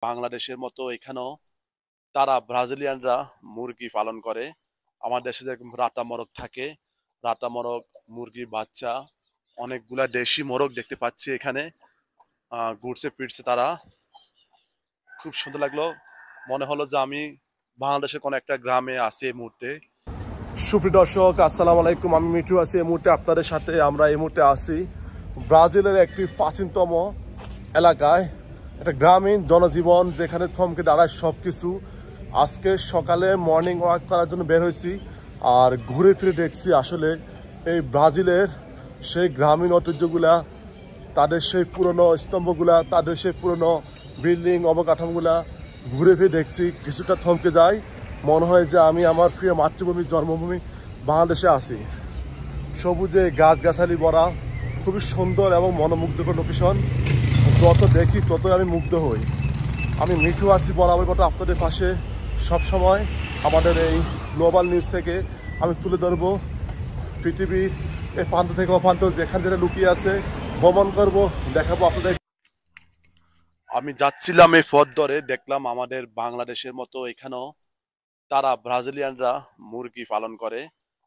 বাংলাদেশের মতো এখানেও তারা ব্রাজিলিয়ানরা মুরগি পালন করে। আমার দেশে যেরকম রাতা মরগ থাকে, রাতা মরগ, মুরগি বাচ্চা, অনেকগুলা দেশি মোরগ দেখতে পাচ্ছি এখানে। ঘুরছে ফিরছে তারা, খুব সুন্দর লাগলো। মনে হলো যে আমি বাংলাদেশের কোনো একটা গ্রামে আছি এই মুহূর্তে। সুপ্রিয় দর্শক, আসসালামু আলাইকুম। আমি মিঠু আছি এই মুহূর্তে আপনাদের সাথে। আমরা এই মুহূর্তে আছি ব্রাজিলের একটি প্রাচীনতম এলাকায়, একটা গ্রামীণ জনজীবন যেখানে থমকে দাঁড়ায় সব কিছু। আজকে সকালে মর্নিং ওয়াক করার জন্য বের হয়েছি, আর ঘুরে ফিরে দেখছি আসলে এই ব্রাজিলের সেই গ্রামীণ ঐতিহ্যগুলা, তাদের সেই পুরনো স্তম্ভগুলা, তাদের সেই পুরনো বিল্ডিং অবকাঠামোগুলা ঘুরে ফিরে দেখছি। কিছুটা থমকে যায়, মনে হয় যে আমি আমার প্রিয় মাতৃভূমি, জন্মভূমি বাংলাদেশে আছি। সবুজে গাছগাছালি ভরা, খুবই সুন্দর এবং মনোমুগ্ধকর লোকেশন। যত দেখি ততই আমি মুগ্ধ হই। আমি মিঠু আছি বরাবর মতো আপনাদের পাশে সবসময়। আমাদের এই গ্লোবাল নিউজ থেকে আমি তুলে ধরবো পৃথিবীর এই প্রান্ত থেকে অপ্রান্ত যেখানে যেটা লুকিয়ে আছে, ভ্রমণ করব, দেখাবো আপনাদের। আমি যাচ্ছিলাম এই পথ ধরে, দেখলাম আমাদের বাংলাদেশের মতো এখানেও তারা ব্রাজিলিয়ানরা মুরগি পালন করে।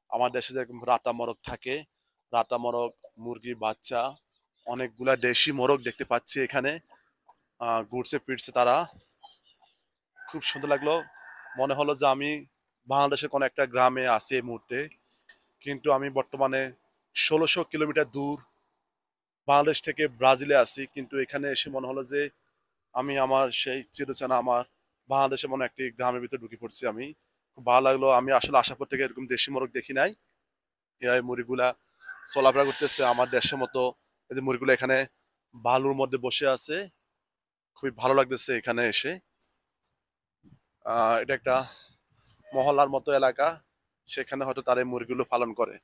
আমার দেশে যেরকম রাতা মরগ থাকে, রাতা মরগ, মুরগি বাচ্চা, অনেকগুলা দেশি মোরগ দেখতে পাচ্ছি এখানে। ঘুরছে ফিরছে তারা, খুব সুন্দর লাগলো। মনে হলো যে আমি বাংলাদেশের কোনো একটা গ্রামে আছি এই মুহূর্তে। কিন্তু আমি বর্তমানে 1600 কিলোমিটার দূর বাংলাদেশ থেকে ব্রাজিলে আছি। কিন্তু এখানে এসে মনে হলো যে আমি আমার সেই চিরচেনা আমার বাংলাদেশে মনে একটি গ্রামের ভিতরে ঢুকে পড়ছি। আমি খুব ভালো লাগলো। আমি আসলে আসার পর থেকে এরকম দেশি মোরগ দেখি নাই। এই মুরগিগুলা চলাফেরা করতেছে আমার দেশের মতো। এই যে মুরগিগুলো এখানে বালুর মধ্যে বসে আছে, খুবই ভালো লাগতেছে এখানে এসে। এটা একটা মহল্লার মতো এলাকা, সেখানে হয়তো তারা এই মুরগিগুলো পালন করে।